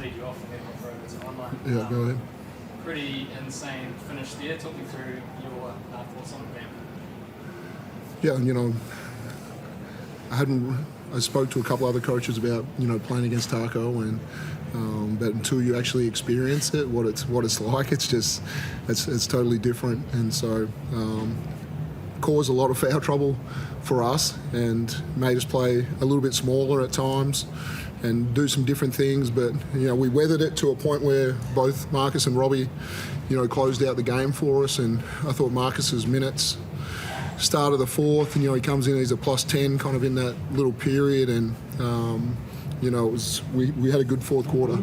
lead you off and then we'll throw over to online. Yeah, go ahead. Pretty insane finish there. Talk me through your thoughts on the game. Yeah, you know, I spoke to a couple other coaches about, you know, playing against Taco, and but until you actually experience it, what it's like, it's totally different. And so caused a lot of foul trouble for us and made us play a little bit smaller at times and do some different things. But, you know, we weathered it to a point where both Marcus and Robbie, you know, closed out the game for us. And I thought Marcus's minutes start of the fourth, and, you know, he comes in, he's a +10 kind of in that little period. And, you know, we had a good fourth quarter.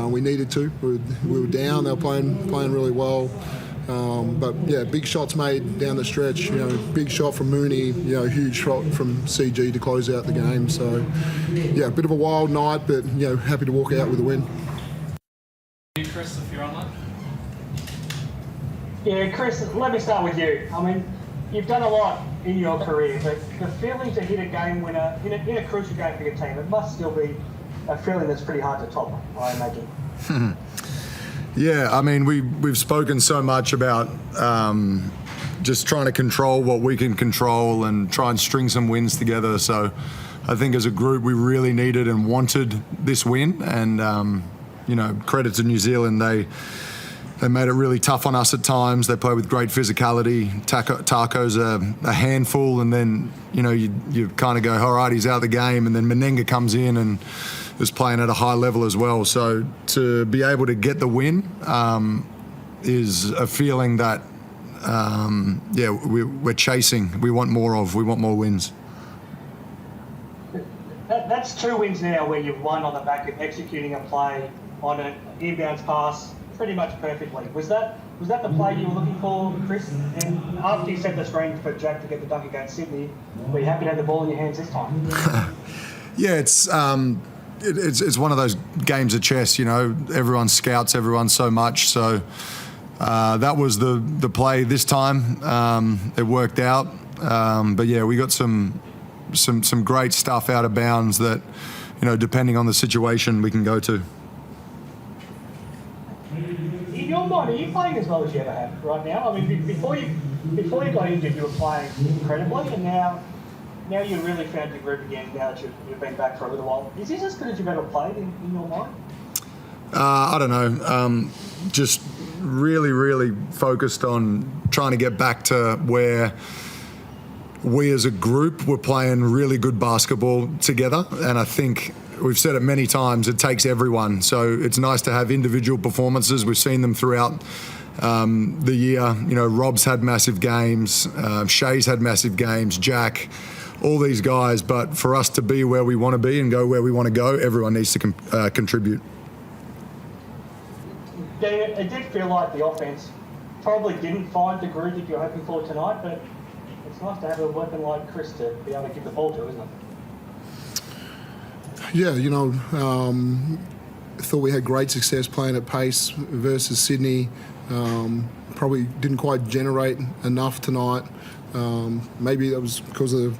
We needed to. We were down. They were playing really well. But yeah, big shots made down the stretch. You know, big shot from Mooney. You know, huge shot from CG to close out the game. So yeah, a bit of a wild night, but, you know, happy to walk out with a win. Chris, if you're online. Yeah, Chris, let me start with you. I mean, you've done a lot in your career, but the feeling to hit a game winner in a crucial game for your team, it must still be a feeling that's pretty hard to top, I imagine. Yeah, I mean, we've spoken so much about just trying to control what we can control and try and string some wins together. So I think as a group we really needed and wanted this win. And, you know, credit to New Zealand, they made it really tough on us at times. They play with great physicality. Taco's a handful, and then, you know, you kind of go, all right, he's out of the game, and then Menenga comes in and is playing at a high level as well. So to be able to get the win is a feeling that, yeah, we're chasing. We want more of. We want more wins. That's 2 wins now where you've won on the back of executing a play on an inbounds pass pretty much perfectly. Was that the play you were looking for, Chris? And after you set the screen for Jack to get the dunk against Sydney, were you happy to have the ball in your hands this time? Yeah, it's one of those games of chess. You know, everyone scouts everyone so much. So that was the play this time. It worked out. But yeah, we got some great stuff out of bounds that, you know, depending on the situation, we can go to. In your mind, are you playing as well as you ever have right now? I mean, before you got injured, you were playing incredibly, and now you really found your group again. Now that you've been back for a little while, is this as good as you've ever played in your mind? I don't know. Just really focused on trying to get back to where we as a group were playing really good basketball together, and I think we've said it many times, it takes everyone. So it's nice to have individual performances. We've seen them throughout the year. You know, Rob's had massive games, Shay's had massive games, Jack, all these guys. But for us to be where we want to be and go where we want to go, everyone needs to contribute. Yeah, it did feel like the offense probably didn't find the groove that you're hoping for tonight, but it's nice to have a weapon like Chris to be able to give the ball to, isn't it? Yeah, you know, I thought we had great success playing at pace versus Sydney. Probably didn't quite generate enough tonight. Maybe that was because of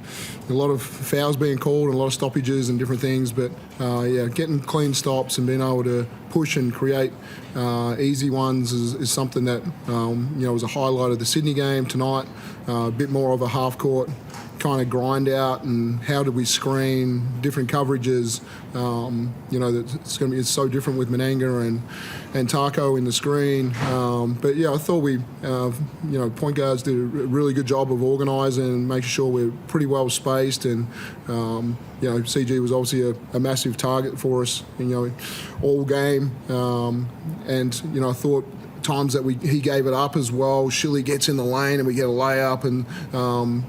a lot of fouls being called and a lot of stoppages and different things. But yeah, getting clean stops and being able to push and create easy ones is something that you know, was a highlight of the Sydney game tonight. A bit more of a half court kind of grind out, and how do we screen different coverages. You know, it's so different with Menenga and Taco in the screen. But yeah, I thought we, you know, point guards did a really good job of organising and making sure we're pretty well spaced. And you know, CG was obviously a massive target for us, you know, all game. And you know, I thought times that he gave it up as well. Shilly gets in the lane and we get a layup, and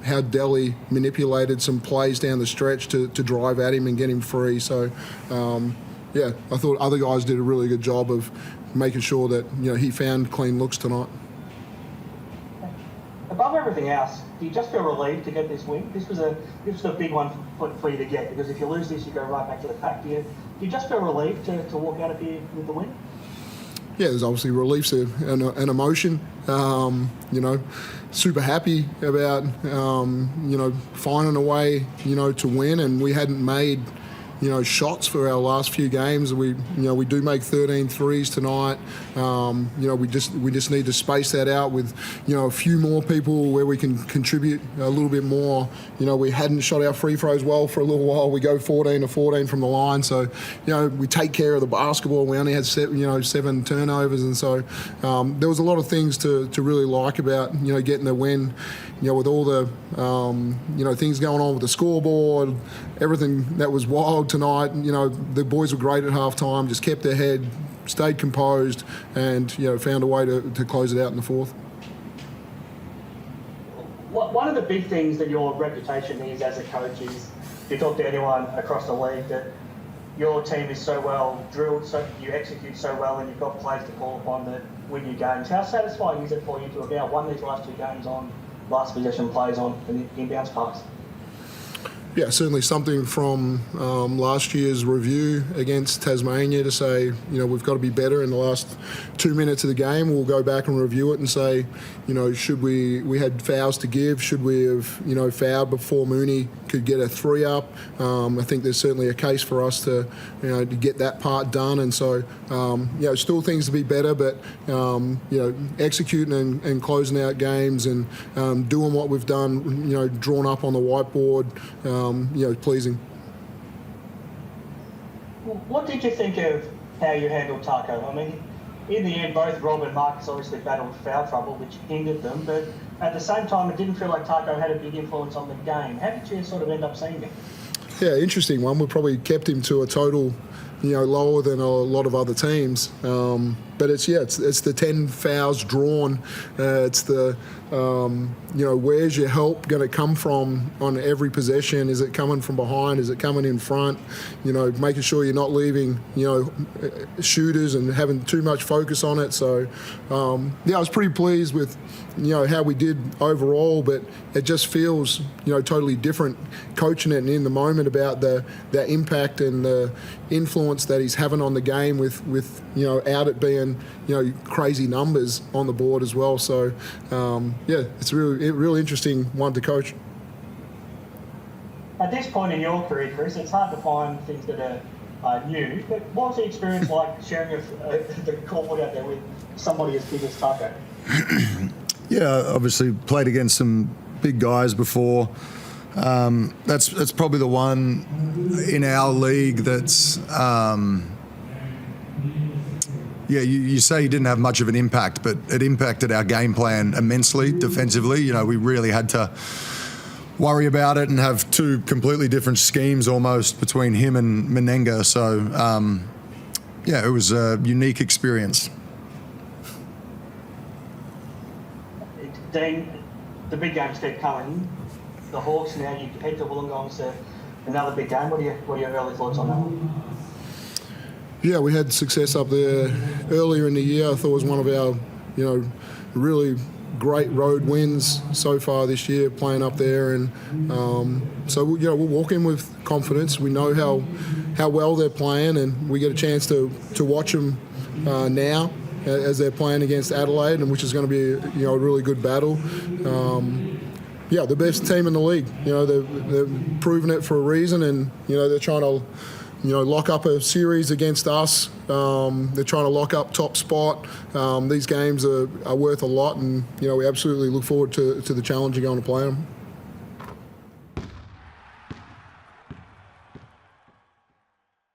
how Delhi manipulated some plays down the stretch to drive at him and get him free. So yeah, I thought other guys did a really good job of making sure that, you know, he found clean looks tonight. Above everything else, do you just feel relieved to get this win? This was a big one for you to get, because if you lose this, you go right back to the pack. Do you just feel relieved to walk out of here with the win? Yeah, there's obviously relief and emotion. You know, super happy about you know, finding a way, you know, to win, and we hadn't made shots for our last few games. We do make 13 threes tonight. We just need to space that out with, a few more people where we can contribute a little bit more. We hadn't shot our free throws well for a little while. We go 14 to 14 from the line, so we take care of the basketball. We only had 7 turnovers, and so there was a lot of things to really like about getting the win. With all the things going on with the scoreboard, everything that was wild tonight. The boys were great at halftime. Just kept their head, stayed composed, and found a way to close it out in the fourth. One of the big things that your reputation is as a coach is, if you talk to anyone across the league, that your team is so well drilled, so you execute so well, and you've got players to call upon that win your games. How satisfying is it for you to have now won these last 2 games on last possession plays on the inbounds pass? Yeah, certainly something from last year's review against Tasmania to say, we've got to be better in the last 2 minutes of the game. We'll go back and review it and say, should we had fouls to give? Should we have, fouled before Mooney could get a 3 up? I think there's certainly a case for us to, to get that part done. And so, still things to be better, but, executing and closing out games and doing what we've done, drawn up on the whiteboard, pleasing. What did you think of how you handled Taco? I mean, in the end, both Rob and Marcus obviously battled foul trouble, which hindered them, but at the same time, it didn't feel like Taco had a big influence on the game. How did you sort of end up seeing it? Yeah, interesting one. We probably kept him to a total, lower than a lot of other teams. But it's the 10 fouls drawn. It's the, where's your help going to come from on every possession? Is it coming from behind? Is it coming in front? Making sure you're not leaving, shooters and having too much focus on it. So, I was pretty pleased with, how we did overall, but it just feels, totally different coaching it and in the moment about the impact and the influence that he's having on the game with out it being, crazy numbers on the board as well. So, it's really interesting one to coach. At this point in your career, Chris, it's hard to find things that are new, but what was the experience like sharing the court out there with somebody as big as Taco? Yeah, obviously played against some big guys before. That's probably the one in our league that's, you say he didn't have much of an impact, but it impacted our game plan immensely defensively. We really had to worry about it and have 2 completely different schemes almost between him and Menenga. So, it was a unique experience. Dean, the big games keep coming. The Hawks now, you head to Wollongong, so another big game. What are your early thoughts on that one? Yeah, we had success up there earlier in the year. I thought it was one of our, really great road wins so far this year, playing up there. And so, we'll walk in with confidence. We know how well they're playing, and we get a chance to watch them now as they're playing against Adelaide, and which is going to be a really good battle. The best team in the league. They've proven it for a reason, and they're trying to lock up a series against us. They're trying to lock up top spot. These games are worth a lot, and we absolutely look forward to the challenge of going to play them.